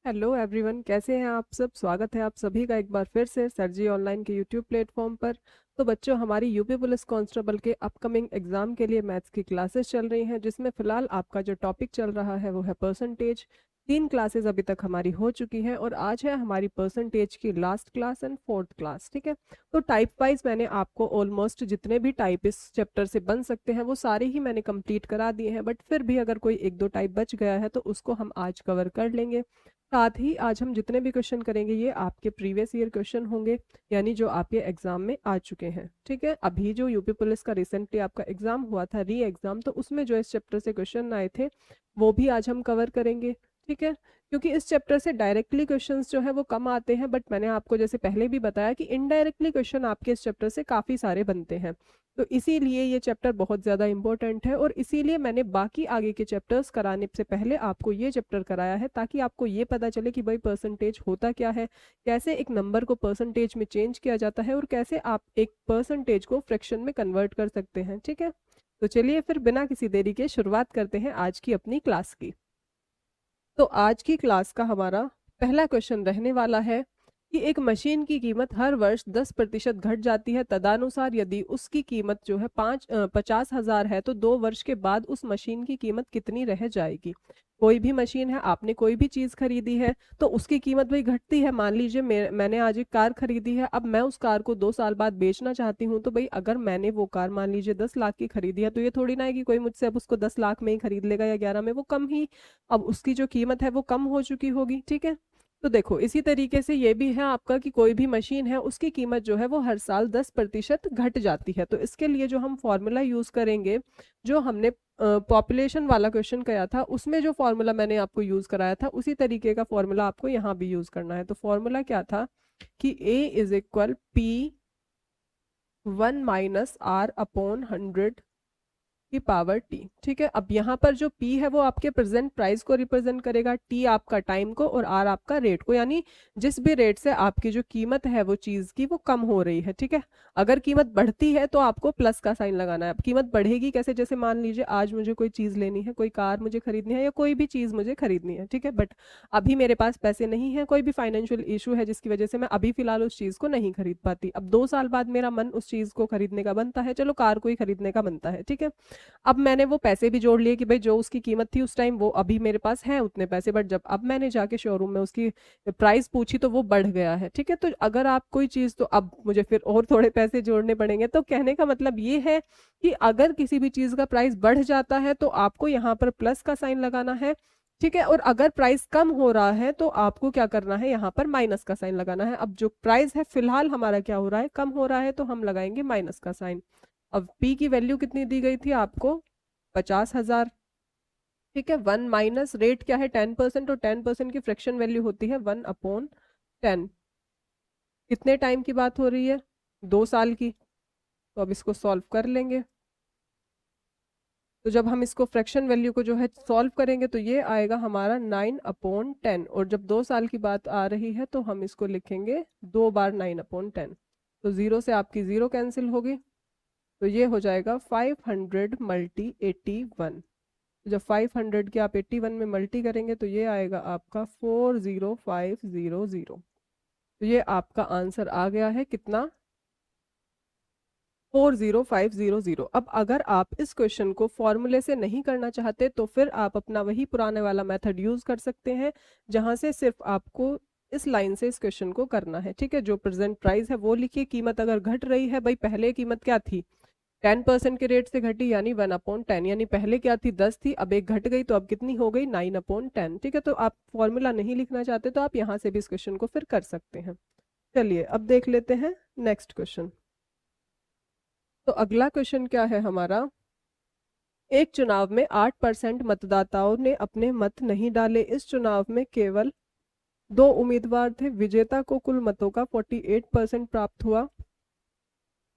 Hello everyone, कैसे हैं आप सब। स्वागत है आप सभी का एक बार फिर से सर जी ऑनलाइन के यूट्यूब प्लेटफॉर्म पर। तो बच्चों, हमारी यूपी पुलिस कांस्टेबल के अपकमिंग एग्जाम के लिए मैथ्स की क्लासेस चल रही हैं, जिसमें फिलहाल आपका जो टॉपिक चल रहा है वो है परसेंटेज। 3 क्लासेस अभी तक हमारी हो चुकी हैं और आज है हमारी परसेंटेज की last class and 4th class. ठीक है, तो टाइप वाइज मैंने आपको ऑलमोस्ट जितने भी टाइप इस चैप्टर से बन सकते हैं वो सारे ही मैंने कंप्लीट करा दिए हैं, बट फिर भी अगर कोई एक दो टाइप बच गया है तो उसको हम आज कवर कर लेंगे। साथ ही आज हम जितने भी क्वेश्चन करेंगे ये आपके प्रीवियस ईयर क्वेश्चन होंगे, यानी जो आपके एग्जाम में आ चुके हैं। ठीक है, अभी जो यूपी पुलिस का रिसेंटली आपका एग्जाम हुआ था, री एग्जाम, तो उसमें जो इस चैप्टर से क्वेश्चन आए थे वो भी आज हम कवर करेंगे। ठीक है, क्योंकि इस चैप्टर से डायरेक्टली क्वेश्चंस जो है वो कम आते हैं, बट मैंने आपको जैसे पहले भी बताया कि इनडायरेक्टली क्वेश्चन आपके इस चैप्टर से काफ़ी सारे बनते हैं। तो इसीलिए ये चैप्टर बहुत ज़्यादा इंपॉर्टेंट है और इसीलिए मैंने बाकी आगे के चैप्टर्स कराने से पहले आपको ये चैप्टर कराया है, ताकि आपको ये पता चले कि भाई परसेंटेज होता क्या है, कैसे एक नंबर को परसेंटेज में चेंज किया जाता है और कैसे आप एक परसेंटेज को फ्रैक्शन में कन्वर्ट कर सकते हैं। ठीक है, तो चलिए फिर बिना किसी देरी के शुरुआत करते हैं आज की अपनी क्लास की। तो आज की क्लास का हमारा पहला क्वेश्चन रहने वाला है कि एक मशीन की कीमत हर वर्ष 10% घट जाती है, तदनुसार यदि उसकी कीमत जो है 50,000 है तो 2 वर्ष के बाद उस मशीन की कीमत कितनी रह जाएगी। कोई भी मशीन है, आपने कोई भी चीज़ खरीदी है तो उसकी कीमत भाई घटती है। मान लीजिए मैंने आज एक कार खरीदी है, अब मैं उस कार को 2 साल बाद बेचना चाहती हूँ, तो भाई अगर मैंने वो कार मान लीजिए 10 लाख की खरीदी है तो ये थोड़ी ना है कि कोई मुझसे अब उसको 10 लाख में ही खरीद लेगा या 11 में, वो कम ही, अब उसकी जो कीमत है वो कम हो चुकी होगी। ठीक है, तो देखो इसी तरीके से ये भी है आपका कि कोई भी मशीन है उसकी कीमत जो है वो हर साल 10% घट जाती है। तो इसके लिए जो हम फॉर्मूला यूज करेंगे, जो हमने पॉपुलेशन वाला क्वेश्चन किया था उसमें जो फॉर्मूला मैंने आपको यूज कराया था उसी तरीके का फॉर्मूला आपको यहाँ भी यूज करना है। तो फॉर्मूला क्या था कि A = P1 - R/100 की पावर टी। ठीक है, अब यहाँ पर जो पी है वो आपके प्रेजेंट प्राइस को रिप्रेजेंट करेगा, टी आपका टाइम को और आर आपका रेट को, यानी जिस भी रेट से आपकी जो कीमत है वो चीज की वो कम हो रही है। ठीक है, अगर कीमत बढ़ती है तो आपको प्लस का साइन लगाना है। अब कीमत बढ़ेगी कैसे, जैसे मान लीजिए आज मुझे कोई चीज लेनी है, कोई कार मुझे खरीदनी है या कोई भी चीज मुझे खरीदनी है, ठीक है, बट अभी मेरे पास पैसे नहीं है, कोई भी फाइनेंशियल इशू है जिसकी वजह से मैं अभी फिलहाल उस चीज को नहीं खरीद पाती। अब 2 साल बाद मेरा मन उस चीज को खरीदने का बनता है, चलो कार को ही खरीदने का बनता है। ठीक है, अब मैंने वो पैसे भी जोड़ लिए कि भाई जो उसकी कीमत थी उस टाइम वो अभी मेरे पास है उतने पैसे, बट जब अब मैंने जाके शोरूम में उसकी प्राइस पूछी तो वो बढ़ गया है। ठीक है, तो अगर आप कोई चीज़, तो अब मुझे फिर और थोड़े पैसे जोड़ने पड़ेंगे। तो कहने का मतलब ये है कि अगर किसी भी चीज़ का प्राइस बढ़ जाता है तो आपको यहाँ पर प्लस का साइन लगाना है। ठीक है, और अगर प्राइस कम हो रहा है तो आपको क्या करना है, यहाँ पर माइनस का साइन लगाना है। अब जो प्राइस है फिलहाल हमारा क्या हो रहा है, कम हो रहा है, तो हम लगाएंगे माइनस का साइन। अब पी की वैल्यू कितनी दी गई थी आपको, 50,000। ठीक है, 1 - रेट क्या है, 10%, और 10% की फ्रैक्शन वैल्यू होती है 1/10। कितने टाइम की बात हो रही है, 2 साल की। तो अब इसको सॉल्व कर लेंगे। तो जब हम इसको फ्रैक्शन वैल्यू को जो है सॉल्व करेंगे तो ये आएगा हमारा 9/10, और जब 2 साल की बात आ रही है तो हम इसको लिखेंगे 2 बार 9/10। तो जीरो से आपकी जीरो कैंसिल होगी, तो ये हो जाएगा 500 × 81। जब 500 के आप 81 में मल्टी करेंगे तो ये आएगा आपका 40500। तो ये आपका आंसर आ गया है कितना, 40500। अब अगर आप इस क्वेश्चन को फॉर्मूले से नहीं करना चाहते तो फिर आप अपना वही पुराने वाला मेथड यूज कर सकते हैं, जहां से सिर्फ आपको इस लाइन से इस क्वेश्चन को करना है। ठीक है, जो प्रेजेंट प्राइस है वो लिखिए, कीमत अगर घट रही है, भाई पहले कीमत क्या थी, 10% के रेट से घटी, यानी 1/10, यानी पहले क्या थी, 10 थी, अब एक घट गई तो अब कितनी हो गई, 9/10। ठीक है, तो आप फॉर्मूला नहीं लिखना चाहते तो आप यहाँ से भी इस क्वेश्चन को फिर कर सकते हैं। चलिए अब देख लेते हैं नेक्स्ट क्वेश्चन। तो अगला क्वेश्चन क्या है हमारा, एक चुनाव में 8% मतदाताओं ने अपने मत नहीं डाले। इस चुनाव में केवल 2 उम्मीदवार थे, विजेता को कुल मतों का 48% प्राप्त हुआ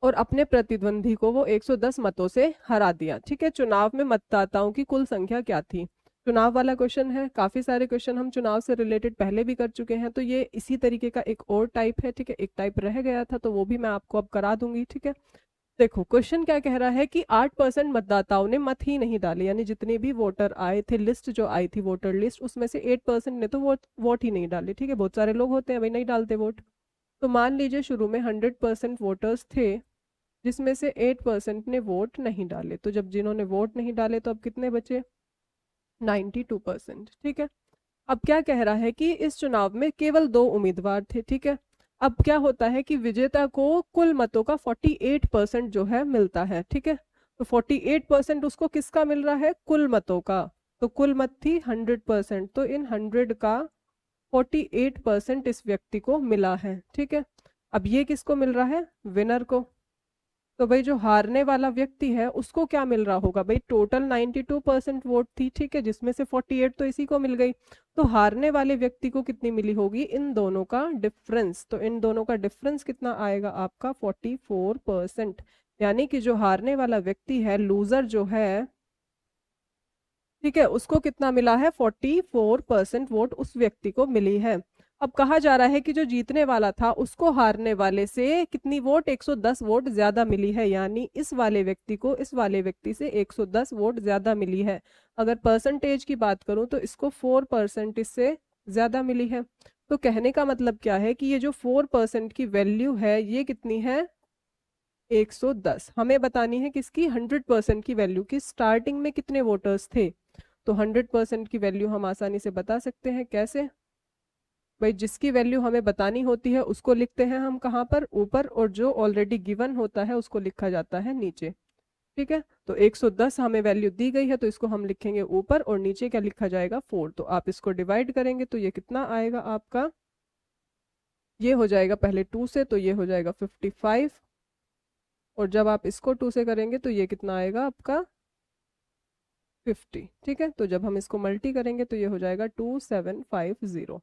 और अपने प्रतिद्वंदी को वो 110 मतों से हरा दिया। ठीक है, चुनाव में मतदाताओं की कुल संख्या क्या थी। चुनाव वाला क्वेश्चन है, काफी सारे क्वेश्चन हम चुनाव से रिलेटेड पहले भी कर चुके हैं, तो ये इसी तरीके का एक और टाइप है। ठीक है, एक टाइप रह गया था तो वो भी मैं आपको अब करा दूंगी। ठीक है, देखो क्वेश्चन क्या कह रहा है कि 8% मतदाताओं ने मत ही नहीं डाले, यानी जितने भी वोटर आए थे, लिस्ट जो आई थी वोटर लिस्ट, उसमें से 8% ने तो वोट ही नहीं डाले। ठीक है, बहुत सारे लोग होते हैं भाई नहीं डालते वोट। तो मान लीजिए शुरू में 100% वोटर्स थे, जिसमें से 8% ने वोट नहीं डाले। तो जब जिन्होंने वोट नहीं डाले तो अब कितने बचे? 92%। ठीक है, अब क्या कह रहा है कि इस चुनाव में केवल 2 उम्मीदवार थे। ठीक है, अब क्या होता है कि विजेता को कुल मतों का 48% जो है मिलता है। ठीक है, तो 48% उसको किसका मिल रहा है? कुल मतों का। तो कुल मत थी 100%, तो इन 100 का 48% इस व्यक्ति को मिला है। ठीक है, अब ये किसको मिल रहा है? विनर को। तो भाई जो हारने वाला व्यक्ति है उसको क्या मिल रहा होगा? भाई टोटल 92% वोट थी, ठीक है, जिसमें से 48 तो इसी को मिल गई। तो हारने वाले व्यक्ति को कितनी मिली होगी? इन दोनों का डिफरेंस। तो इन दोनों का डिफरेंस कितना आएगा आपका? 44%। यानी कि जो हारने वाला व्यक्ति है, लूजर जो है, ठीक है, उसको कितना मिला है? 44% वोट उस व्यक्ति को मिली है। अब कहा जा रहा है कि जो जीतने वाला था उसको हारने वाले से कितनी वोट? 110 वोट ज्यादा मिली है, यानी इस वाले व्यक्ति को इस वाले व्यक्ति से 110 वोट ज्यादा मिली है। अगर परसेंटेज की बात करूं तो इसको 4% इससे ज्यादा मिली है। तो कहने का मतलब क्या है कि ये जो 4% की वैल्यू है ये कितनी है? 110। हमें बतानी है किसकी? 100% की वैल्यू की। स्टार्टिंग में कितने वोटर्स थे? तो 100% की वैल्यू हम आसानी से बता सकते हैं। कैसे? भाई जिसकी वैल्यू हमें बतानी होती है उसको लिखते हैं हम कहाँ पर? ऊपर, और जो ऑलरेडी गिवन होता है उसको लिखा जाता है नीचे। ठीक है, तो 110 हमें वैल्यू दी गई है तो इसको हम लिखेंगे ऊपर, और नीचे क्या लिखा जाएगा? 4। तो आप इसको डिवाइड करेंगे तो ये कितना आएगा आपका? ये हो जाएगा पहले 2 से, तो ये हो जाएगा 55। और जब आप इसको 2 से करेंगे तो ये कितना आएगा आपका? 50। ठीक है, तो जब हम इसको मल्टी करेंगे तो ये हो जाएगा 2750।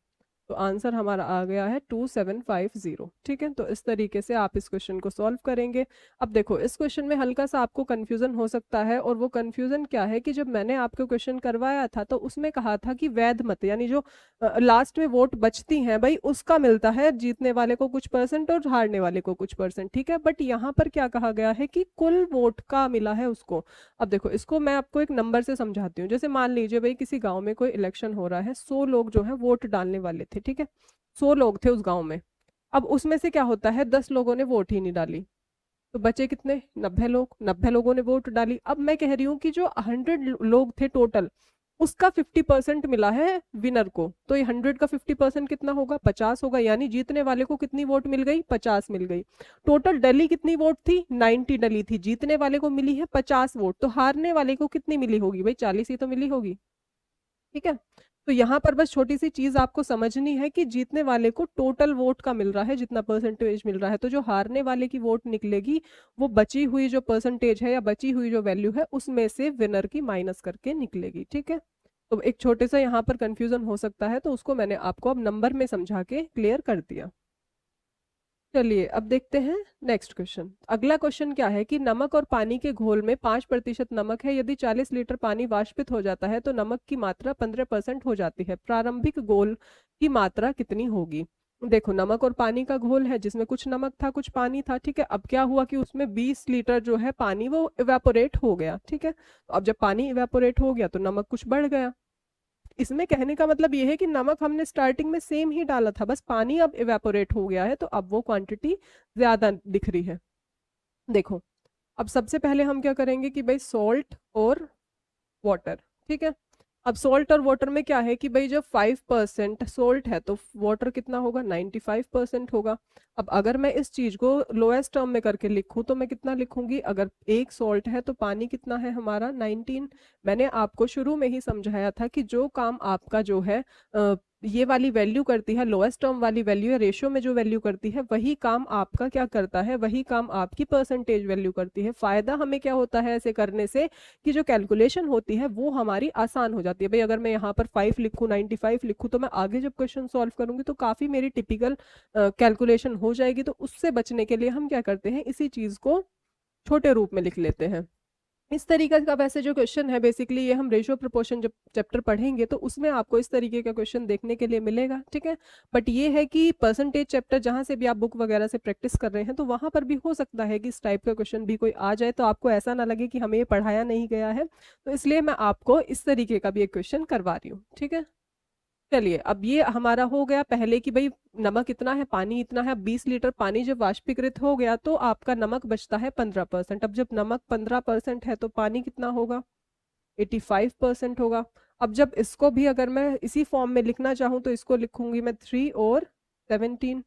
तो आंसर हमारा आ गया है 2750। ठीक है, तो इस तरीके से आप इस क्वेश्चन को सॉल्व करेंगे। अब देखो इस क्वेश्चन में हल्का सा आपको कंफ्यूजन हो सकता है, और वो कंफ्यूजन क्या है कि जब मैंने आपको क्वेश्चन करवाया था तो उसमें कहा था कि वैध मत, यानी जो लास्ट में वोट बचती हैं भाई, उसका मिलता है जीतने वाले को कुछ परसेंट और हारने वाले को कुछ परसेंट। ठीक है, बट यहाँ पर क्या कहा गया है कि कुल वोट का मिला है उसको। अब देखो इसको मैं आपको एक नंबर से समझाती हूँ। जैसे मान लीजिए भाई किसी गांव में कोई इलेक्शन हो रहा है, 100 लोग जो है वोट डालने वाले थे। ठीक है, 100 लोग थे उस गांव में। अब उसमें से क्या होता है? 10 लोगों ने वोट ही नहीं डाली, तो बचे कितने? 90 लोग। 90 लोगों ने वोट डाली। अब मैं कह रही हूँ कि जो 100 लोग थे टोटल, उसका 50% मिला है विनर को। तो ये 100 का 50% कितना होगा? 50 होगा। यानी जीतने वाले को कितनी वोट मिल गई? 50 मिल गई। टोटल डली कितनी वोट थी? 90 डली थी। जीतने वाले को मिली है 50 वोट, तो हारने वाले को कितनी मिली होगी? भाई 40 ही तो मिली होगी। ठीक है, तो यहाँ पर बस छोटी सी चीज आपको समझनी है कि जीतने वाले को टोटल वोट का मिल रहा है जितना परसेंटेज मिल रहा है, तो जो हारने वाले की वोट निकलेगी वो बची हुई जो परसेंटेज है या बची हुई जो वैल्यू है उसमें से विनर की माइनस करके निकलेगी। ठीक है, तो एक छोटे सा यहाँ पर कंफ्यूजन हो सकता है, तो उसको मैंने आपको अब नंबर में समझा के क्लियर कर दिया। चलिए अब देखते हैं नेक्स्ट क्वेश्चन। अगला क्वेश्चन क्या है कि नमक और पानी के घोल में 5% नमक है। यदि 40 लीटर पानी वाष्पित हो जाता है तो नमक की मात्रा 15% हो जाती है। प्रारंभिक घोल की मात्रा कितनी होगी? देखो नमक और पानी का घोल है जिसमें कुछ नमक था कुछ पानी था। ठीक है, अब क्या हुआ कि उसमें 20 लीटर जो है पानी वो इवेपोरेट हो गया। ठीक है, तो अब जब पानी इवेपोरेट हो गया तो नमक कुछ बढ़ गया। इसमें कहने का मतलब ये है कि नमक हमने स्टार्टिंग में सेम ही डाला था, बस पानी अब इवेपोरेट हो गया है तो अब वो क्वांटिटी ज्यादा दिख रही है। देखो अब सबसे पहले हम क्या करेंगे कि भाई सॉल्ट और वाटर। ठीक है, अब सॉल्ट और वाटर में क्या है कि भाई जब 5% सॉल्ट है तो वाटर कितना होगा? 95% होगा। अब अगर मैं इस चीज को लोएस्ट टर्म में करके लिखूं तो मैं कितना लिखूंगी? अगर एक सॉल्ट है तो पानी कितना है हमारा? 19। मैंने आपको शुरू में ही समझाया था कि जो काम आपका जो है ये वाली वैल्यू करती है, लोएस्ट टर्म वाली वैल्यू या रेशियो में जो वैल्यू करती है वही काम आपका क्या करता है? वही काम आपकी परसेंटेज वैल्यू करती है। फायदा हमें क्या होता है ऐसे करने से कि जो कैलकुलेशन होती है वो हमारी आसान हो जाती है। भाई अगर मैं यहाँ पर 5 लिखूँ 95 लिखूँ तो मैं आगे जब क्वेश्चन सॉल्व करूंगी तो काफी मेरी टिपिकल कैलकुलेशन हो जाएगी। तो उससे बचने के लिए हम क्या करते हैं? इसी चीज को छोटे रूप में लिख लेते हैं। इस तरीके का वैसे जो क्वेश्चन है बेसिकली ये हम रेशियो प्रोपोर्शन जब चैप्टर पढ़ेंगे तो उसमें आपको इस तरीके का क्वेश्चन देखने के लिए मिलेगा, ठीक है। बट ये है कि परसेंटेज चैप्टर जहाँ से भी आप बुक वगैरह से प्रैक्टिस कर रहे हैं तो वहाँ पर भी हो सकता है कि इस टाइप का क्वेश्चन भी कोई आ जाए, तो आपको ऐसा ना लगे कि हमें ये पढ़ाया नहीं गया है, तो इसलिए मैं आपको इस तरीके का भी एक क्वेश्चन करवा रही हूँ, ठीक है। चलिए, अब ये हमारा हो गया पहले कि भाई नमक इतना है, पानी इतना है। 20 लीटर पानी जब वाष्पीकृत हो गया तो आपका नमक बचता है 15%। अब जब नमक 15% है तो पानी कितना होगा, 85% होगा। अब जब इसको भी अगर मैं इसी फॉर्म में लिखना चाहूँ तो इसको लिखूंगी मैं 3 और 17,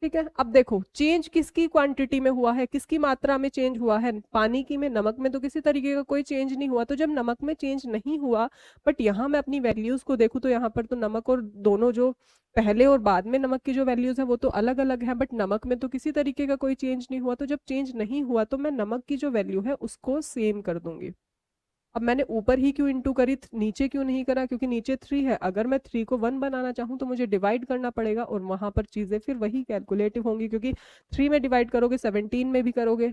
ठीक है। अब देखो चेंज किसकी क्वांटिटी में हुआ है, किसकी मात्रा में चेंज हुआ है, पानी की में, नमक में तो किसी तरीके का कोई चेंज नहीं हुआ। तो जब नमक में चेंज नहीं हुआ, बट यहाँ मैं अपनी वैल्यूज को देखूँ तो यहाँ पर तो नमक और दोनों जो पहले और बाद में नमक की जो वैल्यूज है वो तो अलग अलग है, बट नमक में तो किसी तरीके का कोई चेंज नहीं हुआ। तो जब चेंज नहीं हुआ तो मैं नमक की जो वैल्यू है उसको सेम कर दूंगी। अब मैंने ऊपर ही क्यों इंटू करी, नीचे क्यों नहीं करा, क्योंकि नीचे 3 है। अगर मैं 3 को 1 बनाना चाहूँ तो मुझे डिवाइड करना पड़ेगा और वहां पर चीजें फिर वही कैलकुलेटिव होंगी, क्योंकि 3 में डिवाइड करोगे 17 में भी करोगे,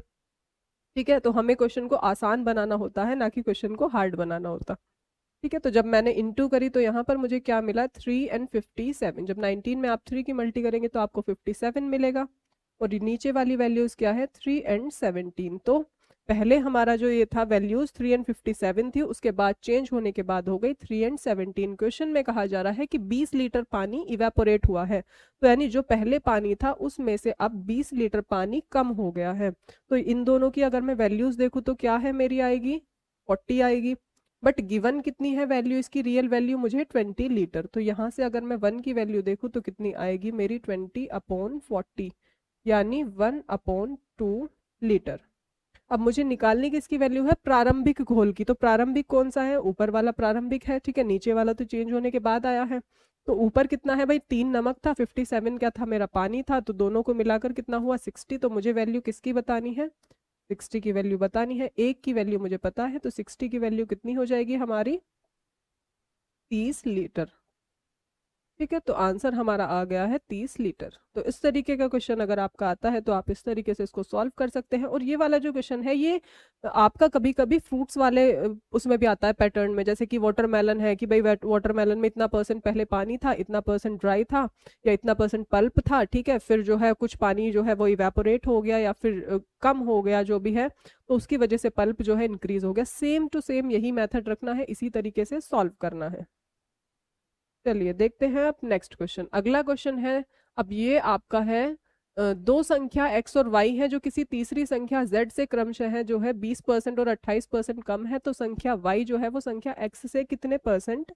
ठीक है। तो हमें क्वेश्चन को आसान बनाना होता है, ना कि क्वेश्चन को हार्ड बनाना होता, ठीक है। तो जब मैंने इंटू करी तो यहाँ पर मुझे क्या मिला, 3 एंड 57। जब 19 में आप 3 की मल्टी करेंगे तो आपको 57 मिलेगा। और ये नीचे वाली वैल्यूज क्या है, 3 एंड 17। तो पहले हमारा जो ये था वैल्यूज 3 एंड 57 थी, उसके बाद चेंज होने के बाद हो गई 3 एंड 17। क्वेश्चन में कहा जा रहा है कि 20 लीटर पानी इवेपोरेट हुआ है, तो यानी जो पहले पानी था उसमें से अब 20 लीटर पानी कम हो गया है। तो इन दोनों की अगर मैं वैल्यूज देखूँ तो क्या है, मेरी आएगी 40 आएगी। बट गिवन कितनी है वैल्यू, इसकी रियल वैल्यू मुझे 20 लीटर। तो यहाँ से अगर मैं 1 की वैल्यू देखूँ तो कितनी आएगी मेरी, 20/40, यानी 1/2 लीटर। अब मुझे निकालने की इसकी वैल्यू है प्रारंभिक घोल की। तो प्रारंभिक कौन सा है, ऊपर वाला प्रारंभिक है, ठीक है। नीचे वाला तो चेंज होने के बाद आया है। तो ऊपर कितना है भाई, 3 नमक था, 57 क्या था, मेरा पानी था। तो दोनों को मिलाकर कितना हुआ, 60। तो मुझे वैल्यू किसकी बतानी है, 60 की वैल्यू बतानी है। एक की वैल्यू मुझे पता है, तो 60 की वैल्यू कितनी हो जाएगी हमारी, 30 लीटर, ठीक है। तो आंसर हमारा आ गया है 30 लीटर। तो इस तरीके का क्वेश्चन अगर आपका आता है तो आप इस तरीके से इसको सॉल्व कर सकते हैं। और ये वाला जो क्वेश्चन है ये आपका कभी कभी फ्रूट्स वाले उसमें भी आता है पैटर्न में, जैसे कि वाटरमेलन है कि भाई वाटरमेलन में इतना परसेंट पहले पानी था, इतना परसेंट ड्राई था, या इतना परसेंट पल्प था, ठीक है। फिर जो है कुछ पानी जो है वो इवेपोरेट हो गया या फिर कम हो गया जो भी है, तो उसकी वजह से पल्प जो है इंक्रीज हो गया। सेम टू सेम यही मेथड रखना है, इसी तरीके से सॉल्व करना है। चलिए देखते हैं अब नेक्स्ट क्वेश्चन। अगला क्वेश्चन है, अब ये आपका है दो संख्या x और y है जो किसी तीसरी संख्या z से क्रमशः है जो है 20% और 28% कम है, तो संख्या y जो है वो संख्या x से कितने परसेंट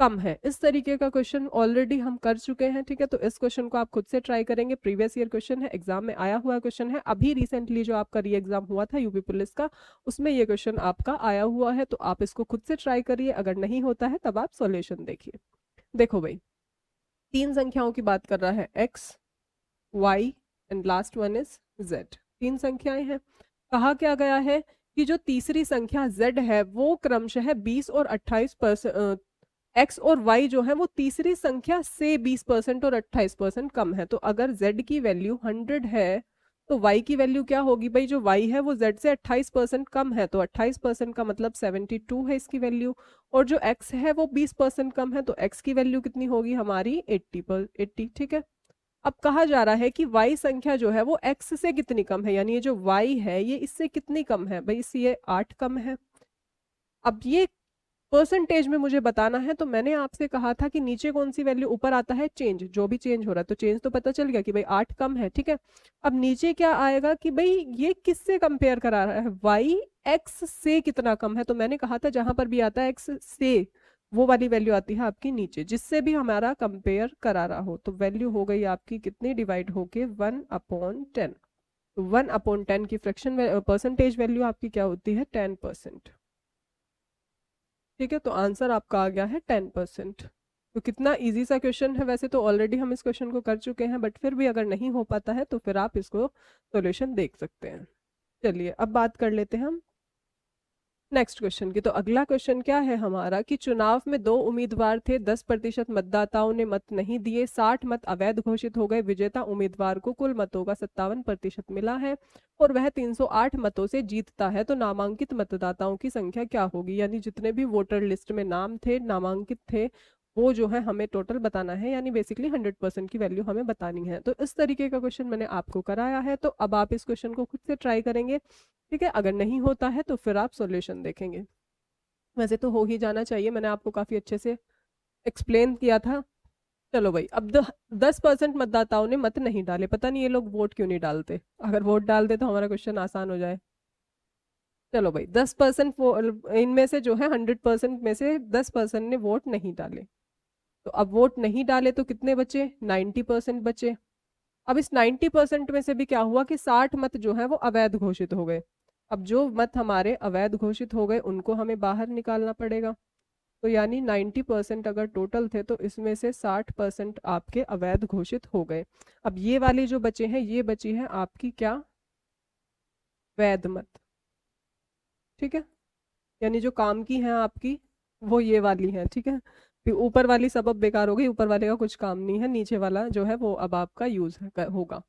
कम है। इस तरीके का क्वेश्चन ऑलरेडी हम कर चुके हैं, ठीक है। तो इस क्वेश्चन को आप खुद से ट्राई करेंगे, प्रीवियस ईयर क्वेश्चन है, एग्जाम में आया हुआ क्वेश्चन है। अभी रिसेंटली जो आपका री एग्जाम हुआ था यूपी पुलिस का, उसमें ये क्वेश्चन आपका आया हुआ है। तो आप इसको खुद से ट्राई करिए, अगर नहीं होता है तब आप सॉल्यूशन देखिए। देखो भाई, 3 संख्याओं की बात कर रहा है, x, y and last one is z। 3 संख्याएं हैं। कहा क्या गया है कि जो तीसरी संख्या z है वो क्रमशः 20 और 28%, x और y जो है वो तीसरी संख्या से 20% और 28% कम है। तो अगर z की वैल्यू 100 है तो y की वैल्यू क्या होगी भाई, जो y है वो z से 28% कम है, तो 28% का मतलब 72 है इसकी वैल्यू। और जो x है वो 20% कम है, तो x की वैल्यू कितनी होगी हमारी, 80, ठीक है। अब कहा जा रहा है कि y संख्या जो है वो x से कितनी कम है, यानी ये जो y है ये इससे कितनी कम है भाई, इससे ये 8 कम है। अब ये परसेंटेज में मुझे बताना है, तो मैंने आपसे कहा था कि नीचे कौन सी वैल्यू, ऊपर आता है चेंज, जो भी चेंज हो रहा है, तो चेंज तो पता चल गया कि भाई 8 कम है, ठीक है। अब नीचे क्या आएगा कि भाई ये किससे कंपेयर करा रहा है, y x से कितना कम है। तो मैंने कहा था जहां पर भी आता है x से, वो वाली वैल्यू आती है आपकी नीचे, जिससे भी हमारा कंपेयर करा रहा हो। तो वैल्यू हो गई आपकी कितनी, डिवाइड होके 1/10। तो 1/10 की फ्रैक्शन परसेंटेज वैल्यू आपकी क्या होती है, 10%, ठीक है। तो आंसर आपका आ गया है 10%। तो कितना इजी सा क्वेश्चन है, वैसे तो ऑलरेडी हम इस क्वेश्चन को कर चुके हैं, बट फिर भी अगर नहीं हो पाता है तो फिर आप इसको सॉल्यूशन देख सकते हैं। चलिए अब बात कर लेते हैं हम नेक्स्ट क्वेश्चन की। तो अगला क्वेश्चन क्या है हमारा कि चुनाव में 2 उम्मीदवार थे, 10% मतदाताओं ने मत नहीं दिए, 60 मत अवैध घोषित हो गए, विजेता उम्मीदवार को कुल मतों का 57% मिला है और वह 308 मतों से जीतता है। तो नामांकित मतदाताओं की संख्या क्या होगी? यानी जितने भी वोटर लिस्ट में नाम थे, नामांकित थे, वो जो है हमें टोटल बताना है, यानी बेसिकली 100% की वैल्यू हमें बतानी है। तो इस तरीके का क्वेश्चन मैंने आपको कराया है, तो अब आप इस क्वेश्चन को खुद से ट्राई करेंगे। ठीक है, अगर नहीं होता है तो फिर आप सॉल्यूशन देखेंगे। वैसे तो हो ही जाना चाहिए, मैंने आपको काफी अच्छे से एक्सप्लेन किया था। चलो भाई, अब 10% मतदाताओं ने मत नहीं डाले, पता नहीं ये लोग वोट क्यों नहीं डालते। अगर वोट डाल दे तो हमारा क्वेश्चन आसान हो जाए। चलो भाई, 10% इनमें से जो है 100% में से 10% ने वोट नहीं डाले। तो अब वोट नहीं डाले तो कितने बचे? 90% बचे। अब इस 90% में से भी क्या हुआ कि 60 मत जो है वो अवैध घोषित हो गए। अब जो मत हमारे अवैध घोषित हो गए उनको हमें बाहर निकालना पड़ेगा। तो यानी 90% अगर टोटल थे तो इसमें से 60% आपके अवैध घोषित हो गए। अब ये वाली जो बचे हैं, ये बची है आपकी क्या? वैध मत। ठीक है, यानी जो काम की है आपकी, वो ये वाली है। ठीक है, फिर ऊपर वाली सब अब बेकार हो गई, ऊपर वाले का कुछ काम नहीं है, नीचे वाला जो है वो अब आपका यूज होगा।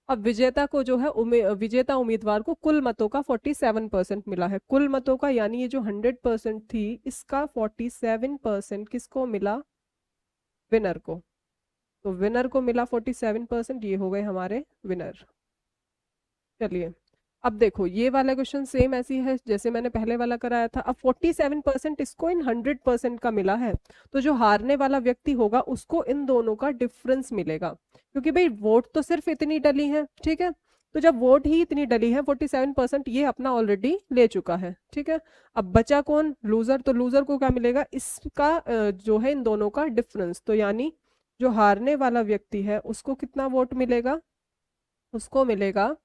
अब विजेता को जो है विजेता उम्मीदवार को कुल मतों का 47% मिला है। कुल मतों का, यानी ये जो 100% थी, इसका 47% किसको मिला? विनर को। तो विनर को मिला 47%, ये हो गए हमारे विनर। चलिए, अब देखो ये वाला क्वेश्चन सेम ऐसी है जैसे मैंने पहले वाला कराया था। अब 47% इसको इन 100% का मिला है, तो जो हारने वाला व्यक्ति होगा उसको इन दोनों का डिफरेंस मिलेगा, क्योंकि भाई वोट तो सिर्फ इतनी डली है। ठीक है, तो जब वोट ही इतनी डली है, 47% ये अपना ऑलरेडी ले चुका है। ठीक है, अब बचा कौन? लूजर। तो लूजर को क्या मिलेगा? इसका जो है इन दोनों का डिफरेंस। तो यानी जो हारने वाला व्यक्ति है उसको कितना वोट मिलेगा? उसको मिलेगा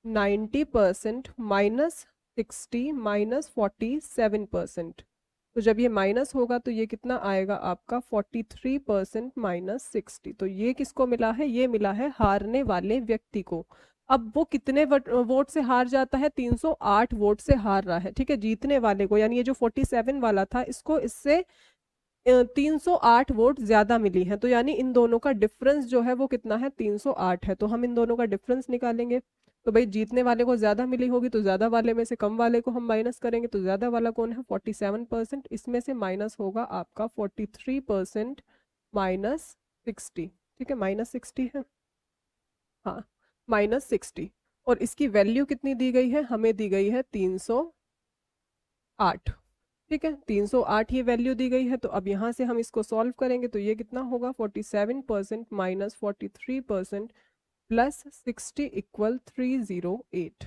90% -60 -47%। तो जब ये माइनस होगा तो ये कितना आएगा आपका? 43% -60। तो ये किसको मिला है? ये मिला है हारने वाले व्यक्ति को। अब वो कितने वोट से हार जाता है? 308 वोट से हार रहा है। ठीक है, जीतने वाले को, यानी ये जो 47 वाला था, इसको इससे 308 वोट ज्यादा मिली है। तो यानी इन दोनों का डिफरेंस जो है वो कितना है? 308 है। तो हम इन दोनों का डिफरेंस निकालेंगे। तो भाई जीतने वाले को ज्यादा मिली होगी, तो ज्यादा वाले में से कम वाले को हम माइनस करेंगे। तो ज्यादा वाला कौन है? 47%। इसमें से माइनस होगा आपका 43% -60। ठीक है, -60 है। हाँ, -60। और इसकी वैल्यू कितनी दी गई है? हमें दी गई है 308। ठीक है, 308 ये वैल्यू दी गई है। तो अब यहाँ से हम इसको सॉल्व करेंगे तो ये कितना होगा? 47% -43% +60 इक्वल 308।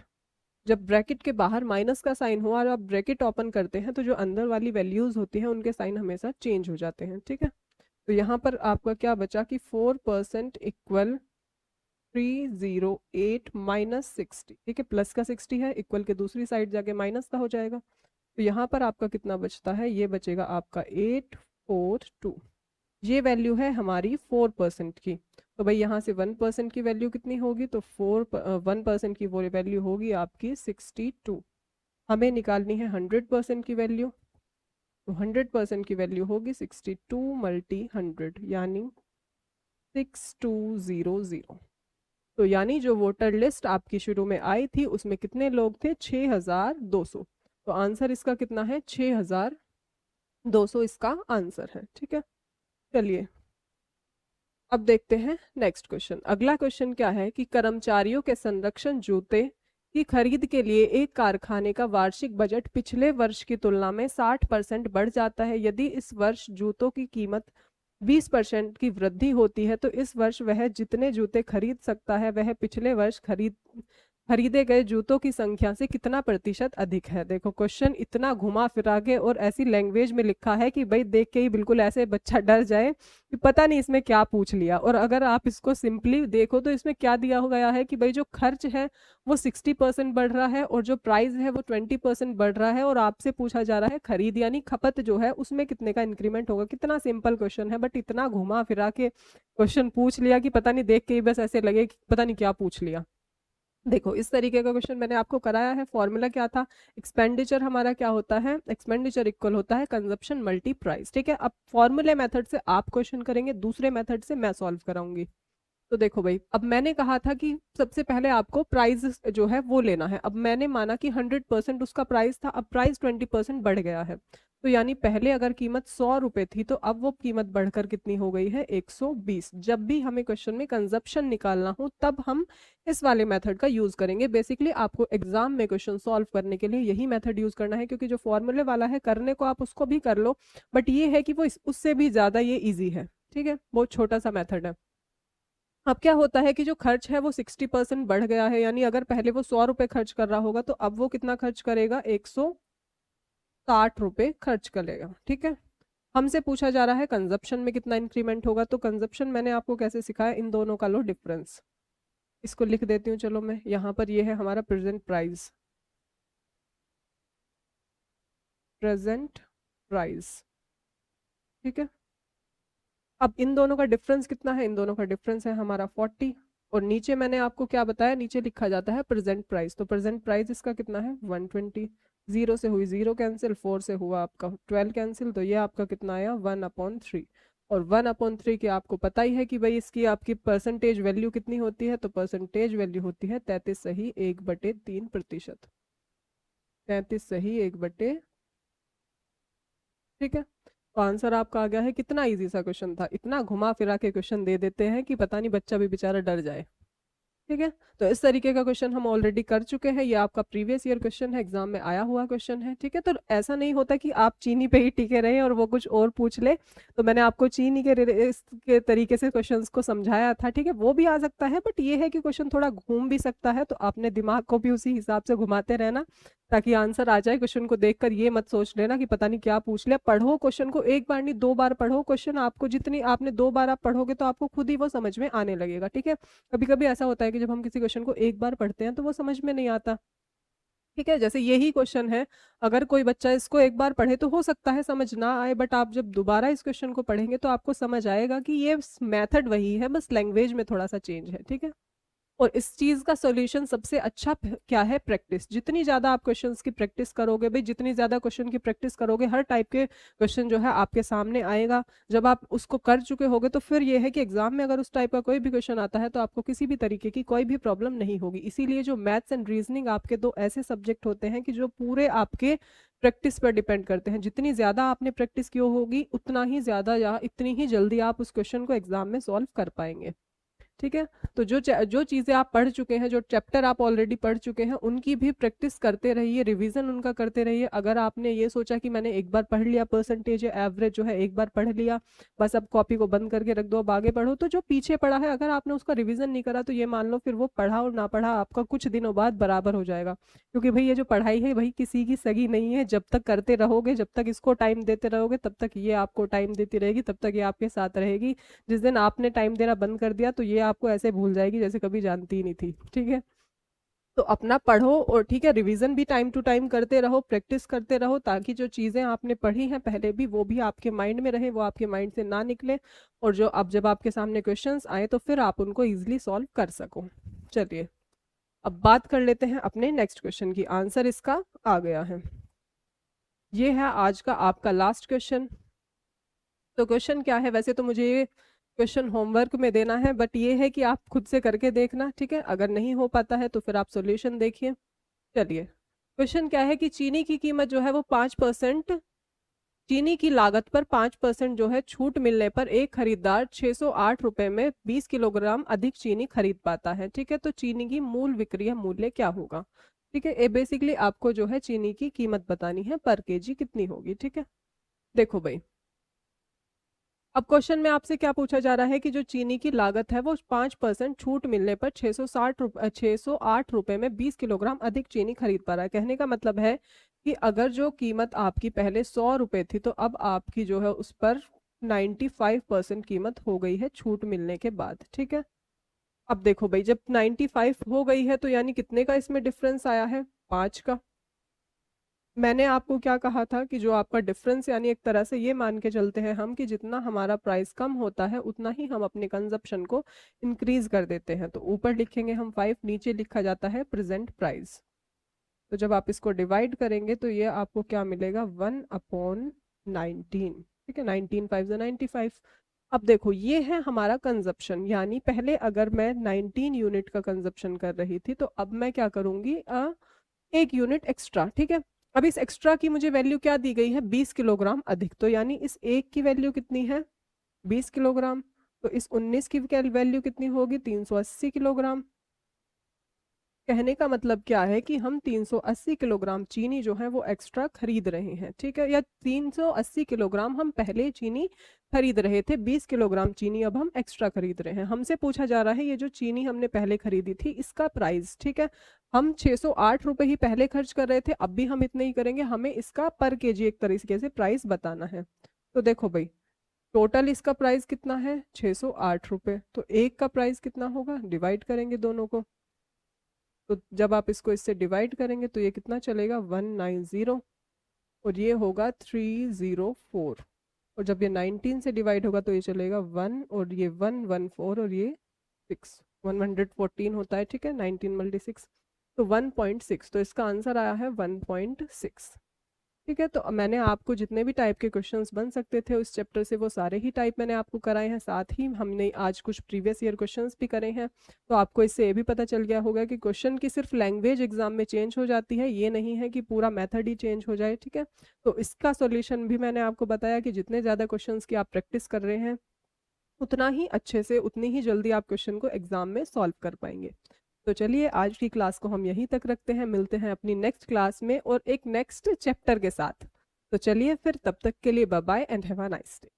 जब ब्रैकेट के बाहर माइनस का साइन हो और आप ब्रैकेट ओपन करते हैं तो जो अंदर वाली वैल्यूज होती हैं उनके साइन हमेशा चेंज हो जाते हैं। ठीक है, तो यहाँ पर आपका क्या बचा कि 4% इक्वल 308 -60। ठीक है, प्लस का 60 है, इक्वल के दूसरी साइड जाके माइनस का हो जाएगा। तो यहाँ पर आपका कितना बचता है? ये बचेगा आपका 842। ये वैल्यू है हमारी 4% की। तो भाई यहाँ से 1% की वैल्यू कितनी होगी? तो 1% की वो वैल्यू होगी आपकी 62। हमें निकालनी है 100% की वैल्यू। तो 100% की वैल्यू होगी 62 × 100, यानी 6200। तो यानी जो वोटर लिस्ट आपकी शुरू में आई थी उसमें कितने लोग थे? 6200। तो आंसर इसका कितना है? 6200 इसका आंसर है। ठीक है, चलिए अब देखते हैं नेक्स्ट क्वेश्चन। अगला क्वेश्चन क्या है कि कर्मचारियों के संरक्षण जूते की खरीद के लिए एक कारखाने का वार्षिक बजट पिछले वर्ष की तुलना में 60% बढ़ जाता है। यदि इस वर्ष जूतों की कीमत 20% की वृद्धि होती है तो इस वर्ष वह जितने जूते खरीद सकता है वह पिछले वर्ष खरीदे गए जूतों की संख्या से कितना प्रतिशत अधिक है। देखो क्वेश्चन इतना घुमा फिरा के और ऐसी लैंग्वेज में लिखा है कि भाई देख के ही बिल्कुल ऐसे बच्चा डर जाए कि पता नहीं इसमें क्या पूछ लिया। और अगर आप इसको सिंपली देखो तो इसमें क्या दिया गया है कि भाई जो खर्च है वो 60% बढ़ रहा है और जो प्राइस है वो 20% बढ़ रहा है, और आपसे पूछा जा रहा है खरीद यानी खपत जो है उसमें कितने का इंक्रीमेंट होगा। कितना सिंपल क्वेश्चन है, बट इतना घुमा फिरा के क्वेश्चन पूछ लिया कि पता नहीं देख के ही बस ऐसे लगे कि पता नहीं क्या पूछ लिया। देखो इस तरीके का क्वेश्चन मैंने आपको कराया है। फॉर्मूला क्या था, एक्सपेंडिचर हमारा क्या होता है, एक्सपेंडिचर इक्वल होता है कंजप्शन मल्टी प्राइस। ठीक है, अब फॉर्मूले मेथड से आप क्वेश्चन करेंगे, दूसरे मेथड से मैं सॉल्व कराऊंगी। तो देखो भाई, अब मैंने कहा था कि सबसे पहले आपको प्राइस जो है वो लेना है। अब मैंने माना कि 100% उसका प्राइस था, अब प्राइस 20% बढ़ गया है। तो यानी पहले अगर कीमत 100 रुपए थी तो अब वो कीमत बढ़कर कितनी हो गई है, 120। जब भी हमें क्वेश्चन में कंजप्शन निकालना हो तब हम इस वाले मेथड का यूज करेंगे। बेसिकली आपको एग्जाम में क्वेश्चन सॉल्व करने के लिए यही मेथड यूज करना है, क्योंकि जो फॉर्मूले वाला है करने को आप उसको भी कर लो, बट ये है कि वो उससे भी ज्यादा ये इजी है। ठीक है, बहुत छोटा सा मेथड है। अब क्या होता है कि जो खर्च है वो 60% बढ़ गया है, यानी अगर पहले वो 100 रुपए खर्च कर रहा होगा तो अब वो कितना खर्च करेगा, 160 रुपए खर्च करेगा। ठीक है, हमसे पूछा जा रहा है कंजप्शन में कितना इंक्रीमेंट होगा। तो कंजप्शन मैंने आपको कैसे सिखाया, इन दोनों का लो डिफरेंस। इसको लिख देती हूँ, चलो मैं यहाँ पर, ये है हमारा प्रेजेंट प्राइस, प्रेजेंट प्राइस। ठीक है, अब इन दोनों का डिफरेंस कितना है, इन दोनों का डिफरेंस है हमारा 40। और नीचे मैंने आपको क्या बताया, नीचे लिखा जाता है प्रेजेंट प्राइस। तो प्रेजेंट प्राइस इसका कितना है, 120। जीरो से हुई जीरो कैंसिल, 4 से हुआ आपका 12 कैंसिल, तो ये आपका कितना आया, 1/3। और 1/3 की आपको पता ही है कि भाई इसकी आपकी परसेंटेज वैल्यू कितनी होती है, तो परसेंटेज वैल्यू होती है 33 सही 1/3%। 33 सही 1/। ठीक है, तो आंसर आपका आ गया है। कितना इजी सा क्वेश्चन था, इतना घुमा फिरा के क्वेश्चन दे देते हैं कि पता नहीं बच्चा भी बेचारा डर जाए। ठीक है, तो इस तरीके का क्वेश्चन हम ऑलरेडी कर चुके हैं। ये आपका प्रीवियस ईयर क्वेश्चन है, एग्जाम में आया हुआ क्वेश्चन है। ठीक है, तो ऐसा नहीं होता कि आप चीनी पे ही टिके रहे और वो कुछ और पूछ ले। तो मैंने आपको चीनी के तरीके से क्वेश्चंस को समझाया था। ठीक है, वो भी आ सकता है, बट ये है कि क्वेश्चन थोड़ा घूम भी सकता है, तो आपने दिमाग को भी उसी हिसाब से घुमाते रहना ताकि आंसर आ जाए। क्वेश्चन को देखकर ये मत सोच लेना कि पता नहीं क्या पूछ लिया। पढ़ो क्वेश्चन को, एक बार नहीं 2 बार पढ़ो क्वेश्चन। आपको जितनी आपने 2 बार आप पढ़ोगे तो आपको खुद ही वो समझ में आने लगेगा। ठीक है, कभी कभी ऐसा होता है कि जब हम किसी क्वेश्चन को एक बार पढ़ते हैं तो वो समझ में नहीं आता। ठीक है, जैसे यही क्वेश्चन है, अगर कोई बच्चा इसको एक बार पढ़े तो हो सकता है समझ ना आए, बट आप जब दोबारा इस क्वेश्चन को पढ़ेंगे तो आपको समझ आएगा कि ये मेथड वही है, बस लैंग्वेज में थोड़ा सा चेंज है। ठीक है, और इस चीज का सॉल्यूशन सबसे अच्छा क्या है, प्रैक्टिस। जितनी ज्यादा आप क्वेश्चंस की प्रैक्टिस करोगे भाई, जितनी ज्यादा क्वेश्चन की प्रैक्टिस करोगे, हर टाइप के क्वेश्चन जो है आपके सामने आएगा। जब आप उसको कर चुके होगे तो फिर ये है कि एग्जाम में अगर उस टाइप का कोई भी क्वेश्चन आता है तो आपको किसी भी तरीके की कोई भी प्रॉब्लम नहीं होगी। इसीलिए जो मैथ्स एंड रीजनिंग आपके दो ऐसे सब्जेक्ट होते हैं कि जो पूरे आपके प्रैक्टिस पर डिपेंड करते हैं। जितनी ज्यादा आपने प्रैक्टिस की होगी उतना ही ज्यादा या इतनी ही जल्दी आप उस क्वेश्चन को एग्जाम में सॉल्व कर पाएंगे। ठीक है, तो जो चीजें आप पढ़ चुके हैं, जो चैप्टर आप ऑलरेडी पढ़ चुके हैं, उनकी भी प्रैक्टिस करते रहिए, रिवीजन उनका करते रहिए। अगर आपने ये सोचा कि मैंने एक बार पढ़ लिया, परसेंटेज या एवरेज जो है एक बार पढ़ लिया, बस अब कॉपी को बंद करके रख दो, अब आगे पढ़ो, तो जो पीछे पढ़ा है अगर आपने उसका रिवीजन नहीं करा तो ये मान लो फिर वो पढ़ा और ना पढ़ा आपका कुछ दिनों बाद बराबर हो जाएगा। क्योंकि भाई ये जो पढ़ाई है भाई किसी की सगी नहीं है, जब तक करते रहोगे, जब तक इसको टाइम देते रहोगे, तब तक ये आपको टाइम देती रहेगी, तब तक ये आपके साथ रहेगी। जिस दिन आपने टाइम देना बंद कर दिया तो ये आपको ऐसे भूल जाएगी जैसे कभी जानती ही नहीं थी। ठीक है, तो अपना पढ़ो और ठीक है, रिवीजन भी टाइम टू टाइम करते रहो, प्रैक्टिस करते रहो, ताकि जो चीजें आपने पढ़ी हैं पहले भी वो भी आपके माइंड में रहे, वो आपके माइंड से ना निकले। और जो अब जब आपके सामने क्वेश्चंस आए तो फिर आप उनको इजिली सॉल्व कर सको। चलिए, अब बात कर लेते हैं अपने नेक्स्ट क्वेश्चन की। आंसर इसका आ गया है, ये है आज का आपका लास्ट क्वेश्चन। तो क्वेश्चन क्या है, वैसे तो मुझे ये क्वेश्चन होमवर्क में देना है, बट ये है कि आप खुद से करके देखना। ठीक है, अगर नहीं हो पाता है तो फिर आप सॉल्यूशन देखिए। चलिए, क्वेश्चन क्या है कि चीनी की कीमत जो है वो 5%, चीनी की लागत पर 5% जो है छूट मिलने पर एक खरीदार 608 रुपए में 20 किलोग्राम अधिक चीनी खरीद पाता है। ठीक है, तो चीनी की मूल विक्रय मूल्य क्या होगा। ठीक है, ये बेसिकली आपको जो है चीनी की कीमत बतानी है, पर केजी कितनी होगी। ठीक है, देखो भाई, अब क्वेश्चन में आपसे क्या पूछा जा रहा है कि जो चीनी की लागत है वो 5% छूट मिलने पर 608 रुपए में 20 किलोग्राम अधिक चीनी खरीद पा रहा है। कहने का मतलब है कि अगर जो कीमत आपकी पहले 100 रुपए थी तो अब आपकी जो है उस पर 95% कीमत हो गई है छूट मिलने के बाद। ठीक है, अब देखो भाई, जब 95 हो गई है तो यानी कितने का इसमें डिफरेंस आया है, 5 का। मैंने आपको क्या कहा था कि जो आपका डिफरेंस यानी एक तरह से ये मान के चलते हैं हम कि जितना हमारा प्राइस कम होता है उतना ही हम अपने कंजप्शन को इंक्रीज कर देते हैं। तो ऊपर लिखेंगे हम 5, नीचे लिखा जाता है प्रेजेंट प्राइस। तो जब आप इसको डिवाइड करेंगे तो ये आपको क्या मिलेगा, 1/19। ठीक है, 19 5 95। अब देखो ये है हमारा कंजप्शन, यानी पहले अगर मैं 19 यूनिट का कंजप्शन कर रही थी तो अब मैं क्या करूंगी, 1 यूनिट एक्स्ट्रा। ठीक है, अब इस एक्स्ट्रा की मुझे वैल्यू क्या दी गई है, 20 किलोग्राम अधिक। तो यानी इस एक की वैल्यू कितनी है, 20 किलोग्राम। तो इस 19 की वैल्यू कितनी होगी, 380 किलोग्राम। कहने का मतलब क्या है कि हम 380 किलोग्राम चीनी जो है वो एक्स्ट्रा खरीद रहे हैं। ठीक है, या 380 किलोग्राम हम पहले चीनी खरीद रहे थे, 20 किलोग्राम चीनी अब हम एक्स्ट्रा खरीद रहे हैं। हमसे पूछा जा रहा है ये जो चीनी हमने पहले खरीदी थी इसका प्राइस। ठीक है, हम 608 रुपये ही पहले खर्च कर रहे थे, अब भी हम इतने ही करेंगे, हमें इसका पर केजी एक तरीके से प्राइस बताना है। तो देखो भाई, टोटल इसका प्राइस कितना है, 608 रुपये। तो एक का प्राइस कितना होगा, डिवाइड करेंगे दोनों को। तो जब आप इसको इससे डिवाइड करेंगे तो ये कितना चलेगा, 190, और ये होगा 304। और जब ये 19 से डिवाइड होगा तो ये चलेगा 1, और ये 114, और ये 6, 114 होता है। ठीक है, 19 × 6 तो 1.6। तो इसका आंसर आया है 1.6। ठीक है, तो मैंने आपको जितने भी टाइप के क्वेश्चंस बन सकते थे उस चैप्टर से वो सारे ही टाइप मैंने आपको कराए हैं। साथ ही हमने आज कुछ प्रीवियस ईयर क्वेश्चंस भी करे हैं। तो आपको इससे ये भी पता चल गया होगा कि क्वेश्चन की सिर्फ लैंग्वेज एग्जाम में चेंज हो जाती है, ये नहीं है कि पूरा मेथड ही चेंज हो जाए। ठीक है, तो इसका सॉल्यूशन भी मैंने आपको बताया कि जितने ज़्यादा क्वेश्चंस की आप प्रैक्टिस कर रहे हैं उतना ही अच्छे से, उतनी ही जल्दी आप क्वेश्चन को एग्जाम में सॉल्व कर पाएंगे। तो चलिए आज की क्लास को हम यहीं तक रखते हैं, मिलते हैं अपनी नेक्स्ट क्लास में और एक नेक्स्ट चैप्टर के साथ। तो चलिए फिर, तब तक के लिए bye bye and have a nice day.